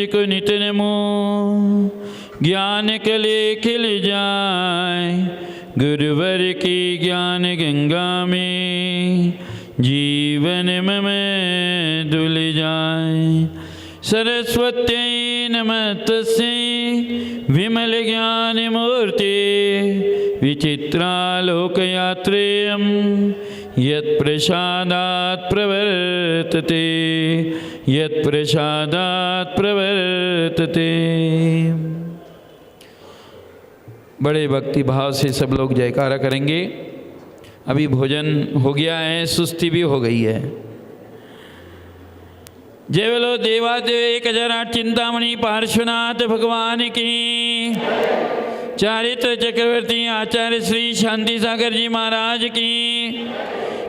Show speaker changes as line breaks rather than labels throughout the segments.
को नित नमो। ज्ञान कले खिल जाए गुरुवर की ज्ञान गंगा में, जीवन मम धुल जाए। सरस्वत्यै नमस्तस्यै विमल ज्ञान मूर्ति, विचित्रालोकयात्रेयं यत्प्रसादात् प्रवर्तते, यत्प्रसादात् प्रवर्तते। बड़े भक्ति भाव से सब लोग जयकारा करेंगे। अभी भोजन हो गया है, सुस्ती भी हो गई है। जय बोलो देवादेव 1008 चिंतामणि पार्श्वनाथ भगवान की। चारित्र चक्रवर्ती आचार्य श्री शांति सागर जी महाराज की।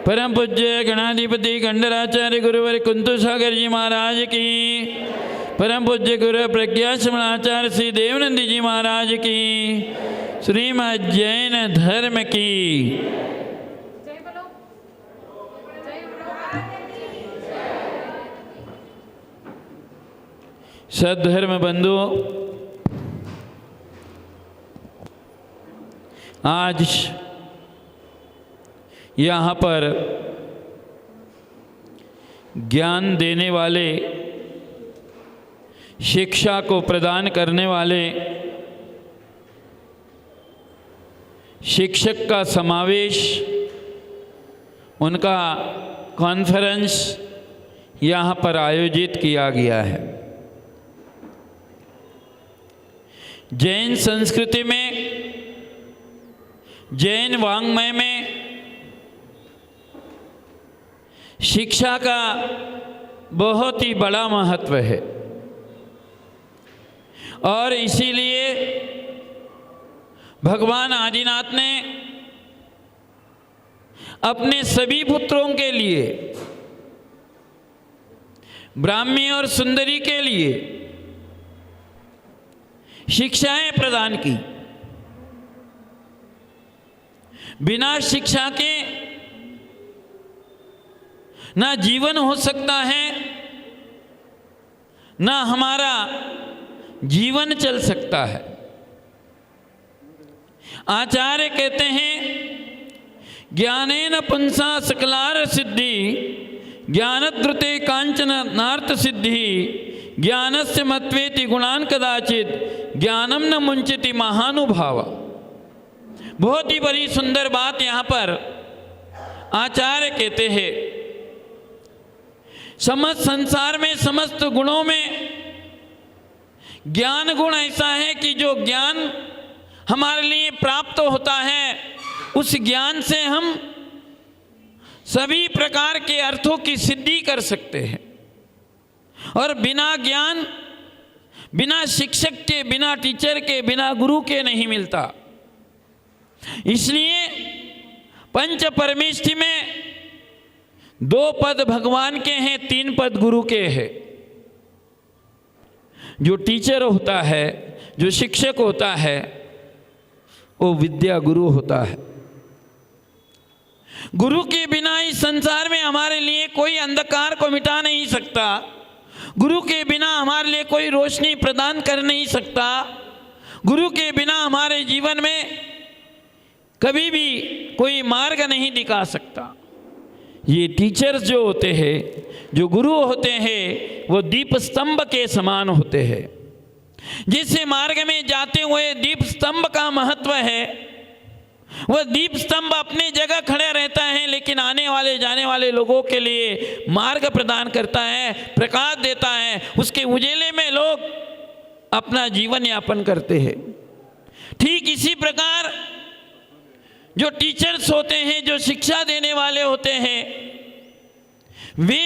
परम पूज्य गणाधिपति खंडराचार्य गुरुवर कुंतु सागर जी महाराज की। परम पूज्य गुरु प्रज्ञा आचार्य श्री देवनंदी जी महाराज की। श्रीमद् जैन धर्म की। सद्धर्म बंधुओं, आज यहाँ पर ज्ञान देने वाले, शिक्षा को प्रदान करने वाले शिक्षक का समावेश, उनका कॉन्फ्रेंस यहाँ पर आयोजित किया गया है। जैन संस्कृति में, जैन वाङ्मय में शिक्षा का बहुत ही बड़ा महत्व है और इसीलिए भगवान आदिनाथ ने अपने सभी पुत्रों के लिए, ब्राह्मी और सुंदरी के लिए शिक्षाएं प्रदान की। बिना शिक्षा के ना जीवन हो सकता है, ना हमारा जीवन चल सकता है। आचार्य कहते हैं, ज्ञानेन पुंसा सकलार सिद्धि, ज्ञानद्रुते कांचन नार्थ सिद्धि, ज्ञानस्य मत्वेति गुणान कदाचित, ज्ञानम न मुंचति महानुभाव। बहुत ही बड़ी सुंदर बात यहाँ पर आचार्य कहते हैं। समस्त संसार में, समस्त गुणों में ज्ञान गुण ऐसा है कि जो ज्ञान हमारे लिए प्राप्त होता है, उस ज्ञान से हम सभी प्रकार के अर्थों की सिद्धि कर सकते हैं। और बिना ज्ञान, बिना शिक्षक के, बिना टीचर के, बिना गुरु के नहीं मिलता। इसलिए पंच परमेष्ठि में 2 पद भगवान के हैं, 3 पद गुरु के हैं। जो टीचर होता है, जो शिक्षक होता है, वो विद्या गुरु होता है। गुरु के बिना इस संसार में हमारे लिए कोई अंधकार को मिटा नहीं सकता। गुरु के बिना हमारे लिए कोई रोशनी प्रदान कर नहीं सकता। गुरु के बिना हमारे जीवन में कभी भी कोई मार्ग नहीं दिखा सकता। ये टीचर्स जो होते हैं, जो गुरु होते हैं, वो दीप स्तंभ के समान होते हैं। जिस मार्ग में जाते हुए दीप स्तंभ का महत्व है, वह दीप स्तंभ अपनी जगह खड़े रहता है, लेकिन आने वाले जाने वाले लोगों के लिए मार्ग प्रदान करता है, प्रकाश देता है। उसके उजेले में लोग अपना जीवन यापन करते हैं। ठीक इसी प्रकार जो टीचर्स होते हैं, जो शिक्षा देने वाले होते हैं, वे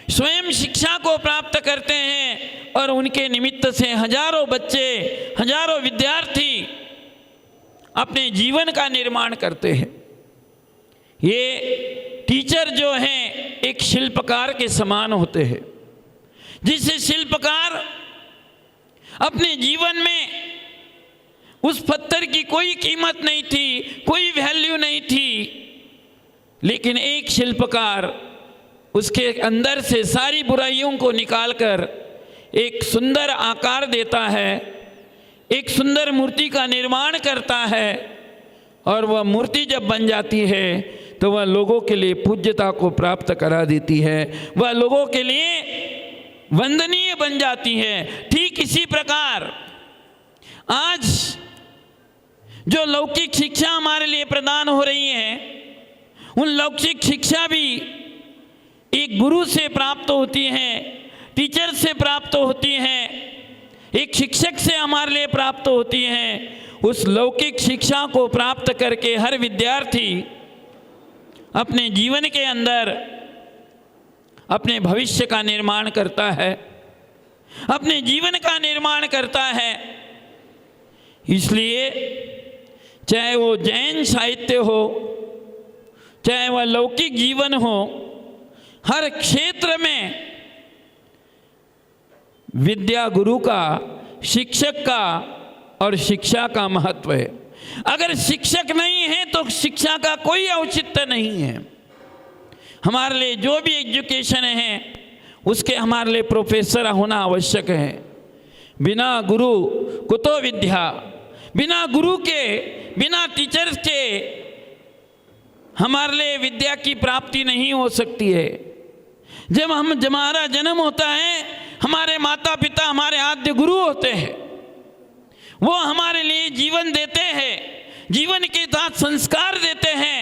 स्वयं शिक्षा को प्राप्त करते हैं और उनके निमित्त से हजारों बच्चे, हजारों विद्यार्थी अपने जीवन का निर्माण करते हैं। ये टीचर जो हैं एक शिल्पकार के समान होते हैं। जिससे शिल्पकार अपने जीवन में उस पत्थर की कोई कीमत नहीं थी, कोई वैल्यू नहीं थी, लेकिन एक शिल्पकार उसके अंदर से सारी बुराइयों को निकालकर एक सुंदर आकार देता है, एक सुंदर मूर्ति का निर्माण करता है, और वह मूर्ति जब बन जाती है तो वह लोगों के लिए पूज्यता को प्राप्त करा देती है, वह लोगों के लिए वंदनीय बन जाती है। ठीक इसी प्रकार आज जो लौकिक शिक्षा हमारे लिए प्रदान हो रही है, उन लौकिक शिक्षा भी एक गुरु से प्राप्त होती है, टीचर से प्राप्त होती है, एक शिक्षक से हमारे लिए प्राप्त होती है। उस लौकिक शिक्षा को प्राप्त करके हर विद्यार्थी अपने जीवन के अंदर अपने भविष्य का निर्माण करता है, अपने जीवन का निर्माण करता है। इसलिए चाहे वो जैन साहित्य हो, चाहे वह लौकिक जीवन हो, हर क्षेत्र में विद्या गुरु का, शिक्षक का और शिक्षा का महत्व है। अगर शिक्षक नहीं है तो शिक्षा का कोई औचित्य नहीं है। हमारे लिए जो भी एजुकेशन है उसके हमारे लिए प्रोफेसर होना आवश्यक है। बिना गुरु कुतो विद्या, बिना गुरु के, बिना टीचर्स के हमारे लिए विद्या की प्राप्ति नहीं हो सकती है। जब हमारा जन्म होता है, हमारे माता पिता हमारे आद्य गुरु होते हैं, वो हमारे लिए जीवन देते हैं, जीवन के साथ संस्कार देते हैं,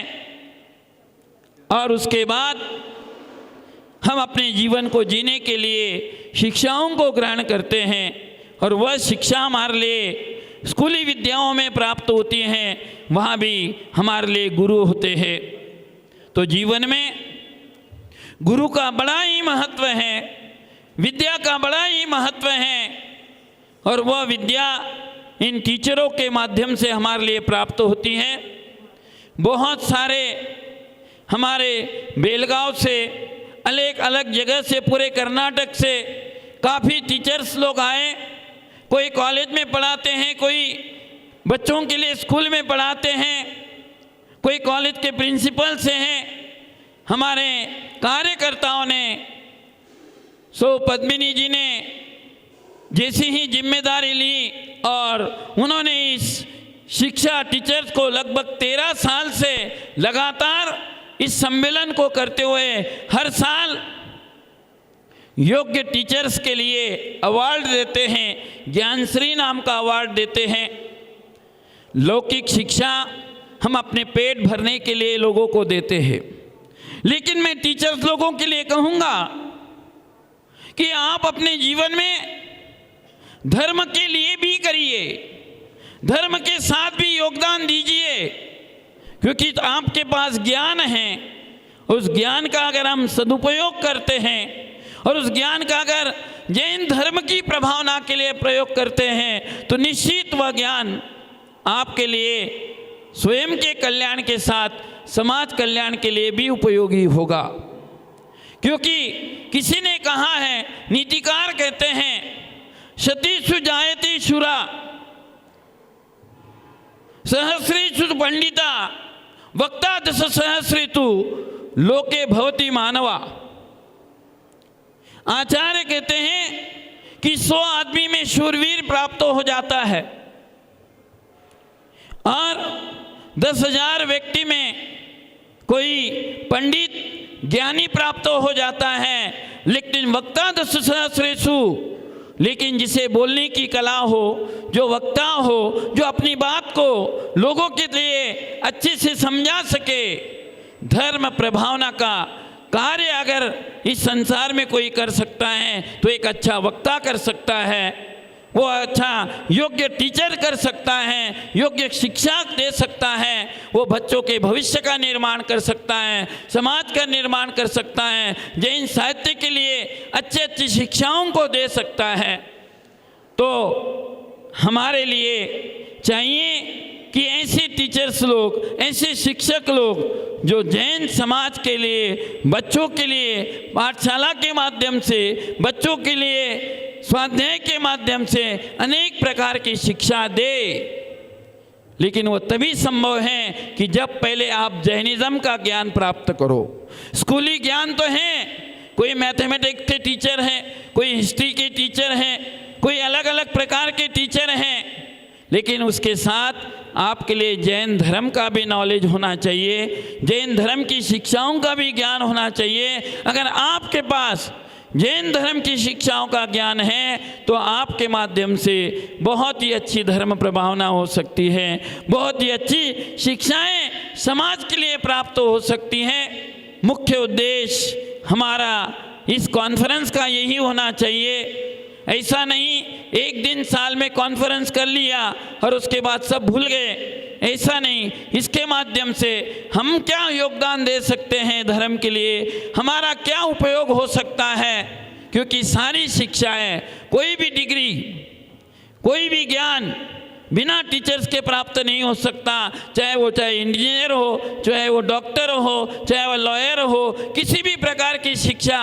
और उसके बाद हम अपने जीवन को जीने के लिए शिक्षाओं को ग्रहण करते हैं, और वह शिक्षा हमारे लिए स्कूली विद्याओं में प्राप्त होती हैं, वहाँ भी हमारे लिए गुरु होते हैं। तो जीवन में गुरु का बड़ा ही महत्व है, विद्या का बड़ा ही महत्व है, और वह विद्या इन टीचरों के माध्यम से हमारे लिए प्राप्त होती है। बहुत सारे हमारे बेलगांव से, अलग अलग जगह से, पूरे कर्नाटक से काफ़ी टीचर्स लोग आए। कोई कॉलेज में पढ़ाते हैं, कोई बच्चों के लिए स्कूल में पढ़ाते हैं, कोई कॉलेज के प्रिंसिपल से हैं। हमारे कार्यकर्ताओं ने, सो पद्मिनी जी ने जैसी ही जिम्मेदारी ली, और उन्होंने इस शिक्षा टीचर्स को लगभग 13 साल से लगातार इस सम्मेलन को करते हुए हर साल योग्य टीचर्स के लिए अवार्ड देते हैं, ज्ञानश्री नाम का अवार्ड देते हैं। लौकिक शिक्षा हम अपने पेट भरने के लिए लोगों को देते हैं, लेकिन मैं टीचर्स लोगों के लिए कहूँगा कि आप अपने जीवन में धर्म के लिए भी करिए, धर्म के साथ भी योगदान दीजिए, क्योंकि आपके पास ज्ञान है। उस ज्ञान का अगर हम सदुपयोग करते हैं और उस ज्ञान का अगर जैन धर्म की प्रभावना के लिए प्रयोग करते हैं, तो निश्चित वह ज्ञान आपके लिए स्वयं के कल्याण के साथ समाज कल्याण के लिए भी उपयोगी होगा। क्योंकि किसी ने कहा है, नीतिकार कहते हैं, शतीषु जायते शूरा सहस्रेषु पंडिता वक्ता दश सहस्रेतु लोके भवति मानवा। आचार्य कहते हैं कि 100 आदमी में शूरवीर प्राप्त हो जाता है, और 10,000 व्यक्ति में कोई पंडित ज्ञानी प्राप्त हो जाता है। लेकिन वक्ता दश सहस्रेषु, लेकिन जिसे बोलने की कला हो, जो वक्ता हो, जो अपनी बात को लोगों के लिए अच्छे से समझा सके, धर्म प्रभावना का कार्य अगर इस संसार में कोई कर सकता है तो एक अच्छा वक्ता कर सकता है, वो अच्छा योग्य टीचर कर सकता है, योग्य शिक्षा दे सकता है, वो बच्चों के भविष्य का निर्माण कर सकता है, समाज का निर्माण कर सकता है, जैन साहित्य के लिए अच्छी अच्छी शिक्षाओं को दे सकता है। तो हमारे लिए चाहिए कि ऐसे टीचर्स लोग, ऐसे शिक्षक लोग जो जैन समाज के लिए, बच्चों के लिए पाठशाला के माध्यम से, बच्चों के लिए स्वाध्याय के माध्यम से अनेक प्रकार की शिक्षा दे। लेकिन वो तभी संभव है कि जब पहले आप जैनिज्म का ज्ञान प्राप्त करो। स्कूली ज्ञान तो है, कोई मैथमेटिक्स के टीचर है, कोई हिस्ट्री के टीचर हैं, कोई अलग अलग प्रकार के टीचर हैं, लेकिन उसके साथ आपके लिए जैन धर्म का भी नॉलेज होना चाहिए, जैन धर्म की शिक्षाओं का भी ज्ञान होना चाहिए। अगर आपके पास जैन धर्म की शिक्षाओं का ज्ञान है तो आपके माध्यम से बहुत ही अच्छी धर्म प्रभावना हो सकती है, बहुत ही अच्छी शिक्षाएं समाज के लिए प्राप्त हो सकती हैं। मुख्य उद्देश्य हमारा इस कॉन्फ्रेंस का यही होना चाहिए। ऐसा नहीं एक दिन साल में कॉन्फ्रेंस कर लिया और उसके बाद सब भूल गए, ऐसा नहीं। इसके माध्यम से हम क्या योगदान दे सकते हैं धर्म के लिए, हमारा क्या उपयोग हो सकता है, क्योंकि सारी शिक्षाएं, कोई भी डिग्री, कोई भी ज्ञान बिना टीचर्स के प्राप्त नहीं हो सकता। चाहे इंजीनियर हो, चाहे वो डॉक्टर हो, चाहे वो लॉयर हो, किसी भी प्रकार की शिक्षा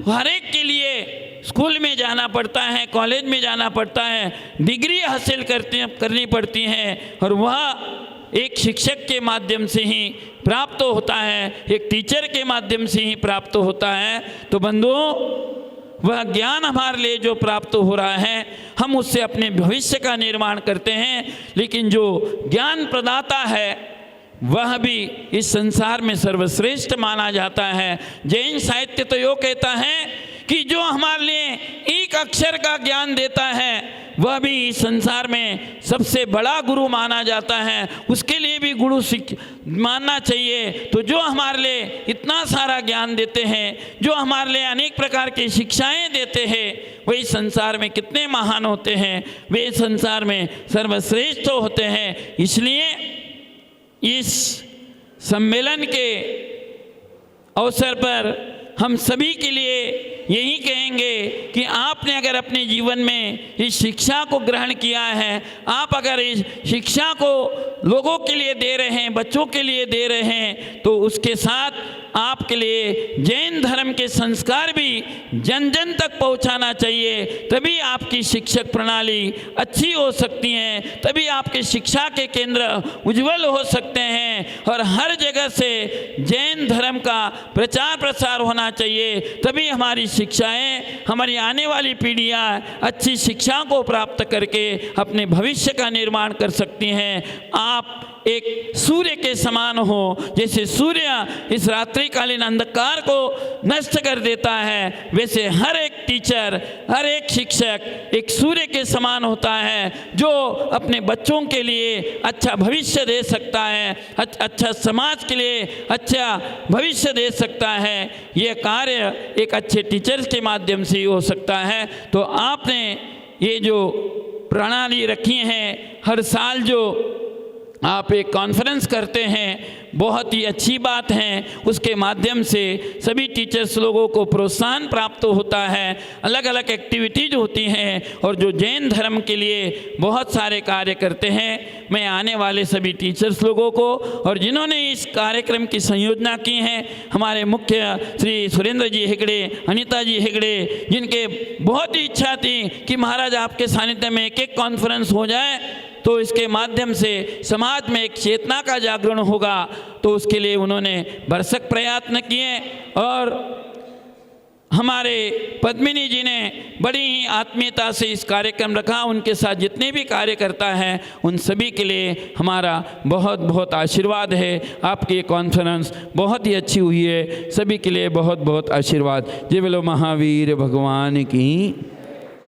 हर एक के लिए स्कूल में जाना पड़ता है, कॉलेज में जाना पड़ता है, डिग्री हासिल करनी पड़ती है, और वह एक शिक्षक के माध्यम से ही प्राप्त होता है, एक टीचर के माध्यम से ही प्राप्त होता है। तो बंधुओं, वह ज्ञान हमारे लिए जो प्राप्त हो रहा है, हम उससे अपने भविष्य का निर्माण करते हैं, लेकिन जो ज्ञान प्रदाता है वह भी इस संसार में सर्वश्रेष्ठ माना जाता है। जैन साहित्य तो यो कहता है कि जो हमारे लिए एक अक्षर का ज्ञान देता है वह भी इस संसार में सबसे बड़ा गुरु माना जाता है, उसके लिए भी गुरु मानना चाहिए। तो जो हमारे लिए इतना सारा ज्ञान देते हैं, जो हमारे लिए अनेक प्रकार की शिक्षाएं देते हैं, वही संसार में कितने महान होते हैं, वे संसार में सर्वश्रेष्ठ होते हैं। इसलिए इस सम्मेलन के अवसर पर हम सभी के लिए यही कहेंगे कि आपने अगर अपने जीवन में इस शिक्षा को ग्रहण किया है, आप अगर इस शिक्षा को लोगों के लिए दे रहे हैं, बच्चों के लिए दे रहे हैं, तो उसके साथ आपके लिए जैन धर्म के संस्कार भी जन जन तक पहुंचाना चाहिए। तभी आपकी शिक्षक प्रणाली अच्छी हो सकती है, तभी आपके शिक्षा के केंद्र उज्जवल हो सकते हैं, और हर जगह से जैन धर्म का प्रचार प्रसार होना चाहिए। तभी हमारी शिक्षाएं, हमारी आने वाली पीढ़ियां अच्छी शिक्षा को प्राप्त करके अपने भविष्य का निर्माण कर सकती हैं। आप एक सूर्य के समान हो, जैसे सूर्य इस रात्रिकालीन अंधकार को नष्ट कर देता है, वैसे हर एक टीचर, हर एक शिक्षक एक सूर्य के समान होता है, जो अपने बच्चों के लिए अच्छा भविष्य दे सकता है, अच्छा समाज के लिए अच्छा भविष्य दे सकता है। ये कार्य एक अच्छे टीचर्स के माध्यम से ही हो सकता है। तो आपने ये जो प्रणाली रखी है, हर साल जो आप एक कॉन्फ्रेंस करते हैं, बहुत ही अच्छी बात है। उसके माध्यम से सभी टीचर्स लोगों को प्रोत्साहन प्राप्त होता है, अलग अलग एक्टिविटीज होती हैं, और जो जैन धर्म के लिए बहुत सारे कार्य करते हैं। मैं आने वाले सभी टीचर्स लोगों को और जिन्होंने इस कार्यक्रम की संयोजना की है, हमारे मुख्य श्री सुरेंद्र जी हेगड़े, अनीता जी हेगड़े, जिनके बहुत ही इच्छा थी कि महाराज आपके सानिध्य में एक कॉन्फ्रेंस हो जाए, तो इसके माध्यम से समाज में एक चेतना का जागरण होगा। तो उसके लिए उन्होंने भरसक प्रयत्न किए, और हमारे पद्मिनी जी ने बड़ी ही आत्मीयता से इस कार्यक्रम रखा। उनके साथ जितने भी कार्यकर्ता हैं, उन सभी के लिए हमारा बहुत बहुत आशीर्वाद है। आपकी ये कॉन्फ्रेंस बहुत ही अच्छी हुई है, सभी के लिए बहुत बहुत आशीर्वाद। जय बोलो महावीर भगवान की।